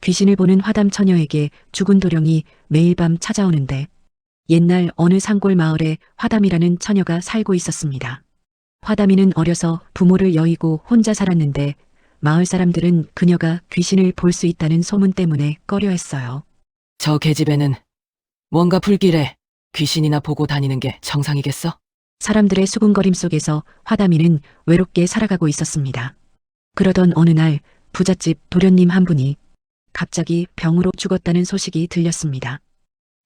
귀신을 보는 화담 처녀에게 죽은 도령이 매일 밤 찾아오는데 옛날 어느 산골 마을에 화담이라는 처녀가 살고 있었습니다. 화담이는 어려서 부모를 여의고 혼자 살았는데 마을 사람들은 그녀가 귀신을 볼 수 있다는 소문 때문에 꺼려했어요. 저 계집애는 뭔가 불길해. 귀신이나 보고 다니는 게 정상이겠어? 사람들의 수군거림 속에서 화담이는 외롭게 살아가고 있었습니다. 그러던 어느 날 부잣집 도련님 한 분이 갑자기 병으로 죽었다는 소식이 들렸습니다.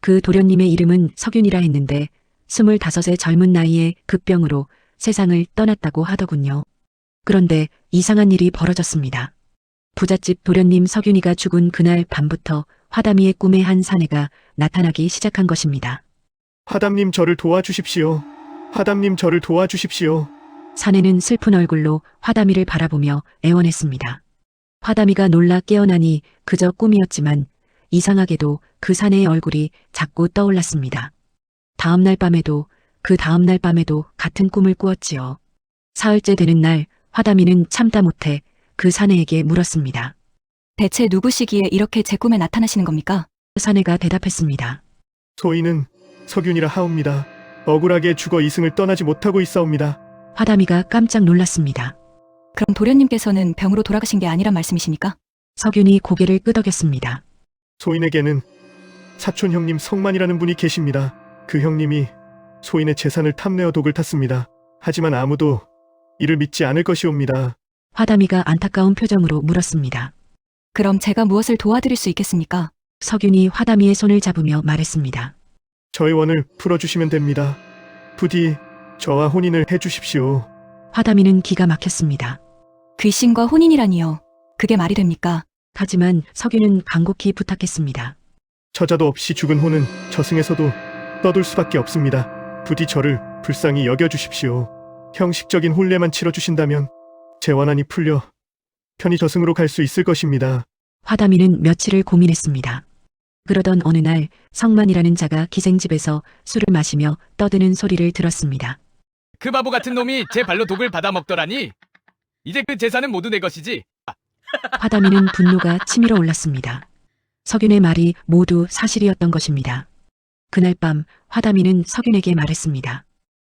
그 도련님의 이름은 석윤이라 했는데 25의 젊은 나이에 급병으로 세상을 떠났다고 하더군요. 그런데 이상한 일이 벌어졌습니다. 부잣집 도련님 석윤이가 죽은 그날 밤부터 화담이의 꿈에 한 사내가 나타나기 시작한 것입니다. 화담님 저를 도와주십시오. 화담님 저를 도와주십시오. 사내는 슬픈 얼굴로 화담이를 바라보며 애원했습니다. 화담이가 놀라 깨어나니 그저 꿈이었지만 이상하게도 그 사내의 얼굴이 자꾸 떠올랐습니다. 다음날 밤에도 그 다음날 밤에도 같은 꿈을 꾸었지요. 사흘째 되는 날 화담이는 참다 못해 그 사내에게 물었습니다. 대체 누구시기에 이렇게 제 꿈에 나타나시는 겁니까? 그 사내가 대답했습니다. 소인은 석윤이라 하옵니다. 억울하게 죽어 이승을 떠나지 못하고 있사옵니다. 화담이가 깜짝 놀랐습니다. 그럼 도련님께서는 병으로 돌아가신 게 아니란 말씀이십니까? 석윤이 고개를 끄덕였습니다. 소인에게는 사촌 형님 성만이라는 분이 계십니다. 그 형님이 소인의 재산을 탐내어 독을 탔습니다. 하지만 아무도 이를 믿지 않을 것이옵니다. 화담이가 안타까운 표정으로 물었습니다. 그럼 제가 무엇을 도와드릴 수 있겠습니까? 석윤이 화담이의 손을 잡으며 말했습니다. 저의 원을 풀어주시면 됩니다. 부디 저와 혼인을 해주십시오. 화담이는 기가 막혔습니다. 귀신과 혼인이라니요. 그게 말이 됩니까? 하지만 석윤은 간곡히 부탁했습니다. 처자도 없이 죽은 혼은 저승에서도 떠돌 수밖에 없습니다. 부디 저를 불쌍히 여겨주십시오. 형식적인 혼례만 치러주신다면 제 원한이 풀려 편히 저승으로 갈 수 있을 것입니다. 화담이는 며칠을 고민했습니다. 그러던 어느 날 성만이라는 자가 기생집에서 술을 마시며 떠드는 소리를 들었습니다. 그 바보 같은 놈이 제 발로 독을 받아먹더라니. 이제 그 재산은 모두 내 것이지. 화담이는 분노가 치밀어 올랐습니다. 석윤의 말이 모두 사실이었던 것입니다. 그날 밤 화담이는 석윤에게 말했습니다.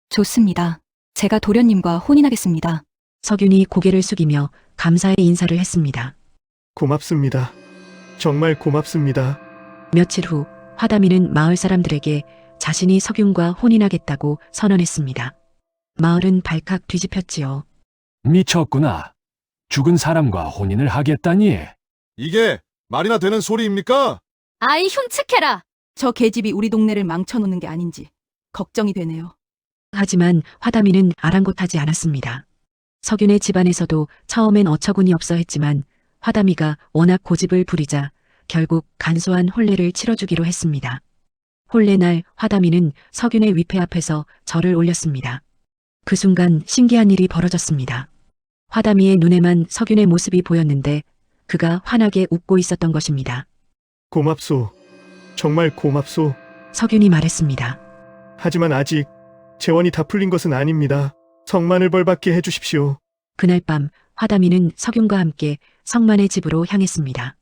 좋습니다. 제가 도련님과 혼인하겠습니다. 석윤이 고개를 숙이며 감사의 인사를 했습니다. 고맙습니다. 정말 고맙습니다. 며칠 후 화담이는 마을 사람들에게 자신이 석윤과 혼인하겠다고 선언했습니다. 마을은 발칵 뒤집혔지요. 미쳤구나. 죽은 사람과 혼인을 하겠다니. 이게 말이나 되는 소리입니까? 아이 흉측해라. 저 계집이 우리 동네를 망쳐놓는 게 아닌지 걱정이 되네요. 하지만 화담이는 아랑곳하지 않았습니다. 석윤의 집안에서도 처음엔 어처구니 없어 했지만 화담이가 워낙 고집을 부리자 결국 간소한 혼례를 치러주기로 했습니다. 혼례 날 화담이는 석윤의 위패 앞에서 절을 올렸습니다. 그 순간 신기한 일이 벌어졌습니다. 화담이의 눈에만 석윤의 모습이 보였는데 그가 환하게 웃고 있었던 것입니다. 고맙소. 정말 고맙소. 석윤이 말했습니다. 하지만 아직 재원이 다 풀린 것은 아닙니다. 성만을 벌받게 해주십시오. 그날 밤 화담이는 석윤과 함께 성만의 집으로 향했습니다.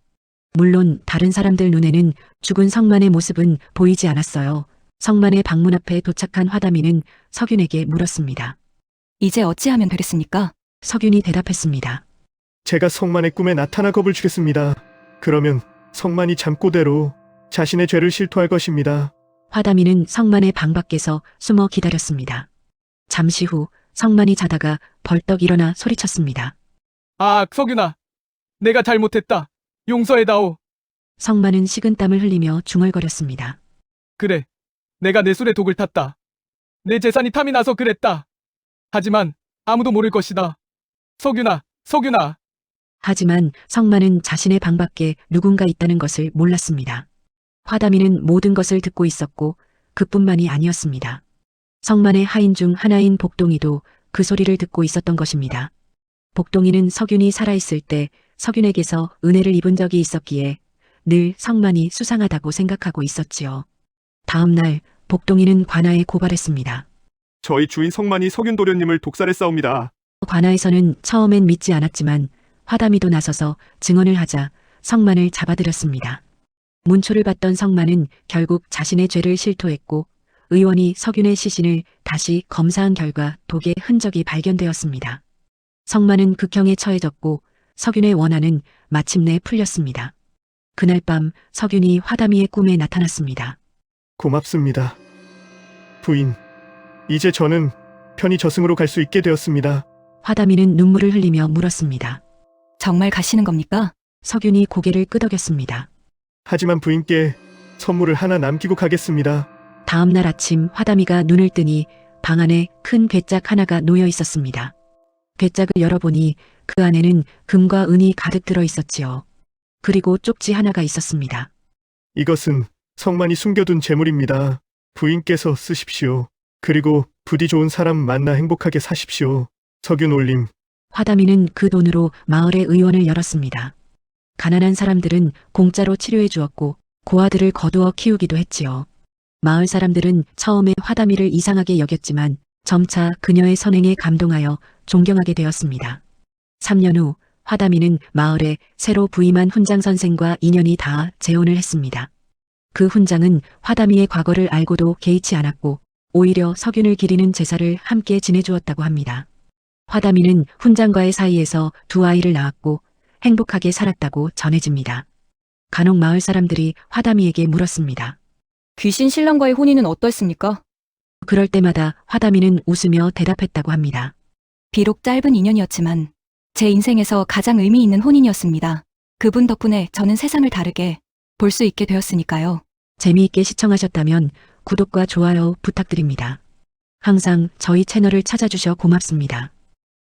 물론 다른 사람들 눈에는 죽은 성만의 모습은 보이지 않았어요. 성만의 방문 앞에 도착한 화담이는 석윤에게 물었습니다. 이제 어찌하면 되겠습니까? 석윤이 대답했습니다. 제가 성만의 꿈에 나타나 겁을 주겠습니다. 그러면 성만이 잠꼬대로 자신의 죄를 실토할 것입니다. 화담이는 성만의 방 밖에서 숨어 기다렸습니다. 잠시 후 성만이 자다가 벌떡 일어나 소리쳤습니다. 아, 석윤아. 내가 잘못했다. 용서해다오. 성만은 식은땀을 흘리며 중얼거렸습니다. 그래. 내가 내 술에 독을 탔다. 내 재산이 탐이 나서 그랬다. 하지만 아무도 모를 것이다. 석윤아, 석윤아. 하지만 성만은 자신의 방 밖에 누군가 있다는 것을 몰랐습니다. 화담이는 모든 것을 듣고 있었고 그뿐만이 아니었습니다. 성만의 하인 중 하나인 복동이도 그 소리를 듣고 있었던 것입니다. 복동이는 석윤이 살아있을 때 석윤에게서 은혜를 입은 적이 있었기에 늘 성만이 수상하다고 생각하고 있었지요. 다음 날 복동이는 관아에 고발했습니다. 저희 주인 성만이 석윤 도련님을 독살했사옵니다. 관아에서는 처음엔 믿지 않았지만 화담이도 나서서 증언을 하자 성만을 잡아들였습니다. 문초를 받던 성만은 결국 자신의 죄를 실토했고 의원이 석윤의 시신을 다시 검사한 결과 독의 흔적이 발견되었습니다. 성만은 극형에 처해졌고 석윤의 원한은 마침내 풀렸습니다. 그날 밤 석윤이 화담이의 꿈에 나타났습니다. 고맙습니다. 부인, 이제 저는 편히 저승으로 갈 수 있게 되었습니다. 화담이는 눈물을 흘리며 물었습니다. 정말 가시는 겁니까? 석윤이 고개를 끄덕였습니다. 하지만 부인께 선물을 하나 남기고 가겠습니다. 다음 날 아침 화담이가 눈을 뜨니 방 안에 큰 괴짝 하나가 놓여 있었습니다. 괴짝을 열어보니 그 안에는 금과 은이 가득 들어 있었지요. 그리고 쪽지 하나가 있었습니다. 이것은 성만이 숨겨둔 재물입니다. 부인께서 쓰십시오. 그리고 부디 좋은 사람 만나 행복하게 사십시오. 석윤 올림. 화담이는 그 돈으로 마을의 의원을 열었습니다. 가난한 사람들은 공짜로 치료해 주었고 고아들을 거두어 키우기도 했지요. 마을 사람들은 처음에 화담이를 이상하게 여겼지만 점차 그녀의 선행에 감동하여 존경하게 되었습니다. 3년 후 화담이는 마을에 새로 부임한 훈장 선생과 인연이 닿아 재혼을 했습니다. 그 훈장은 화담이의 과거를 알고도 개의치 않았고 오히려 석윤을 기리는 제사를 함께 지내주었다고 합니다. 화담이는 훈장과의 사이에서 두 아이를 낳았고 행복하게 살았다고 전해집니다. 간혹 마을 사람들이 화담이에게 물었습니다. 귀신 신랑과의 혼인은 어떠했습니까? 그럴 때마다 화담이는 웃으며 대답했다고 합니다. 비록 짧은 인연이었지만 제 인생에서 가장 의미 있는 혼인이었습니다. 그분 덕분에 저는 세상을 다르게 볼 수 있게 되었으니까요. 재미있게 시청하셨다면 구독과 좋아요 부탁드립니다. 항상 저희 채널을 찾아주셔 고맙습니다.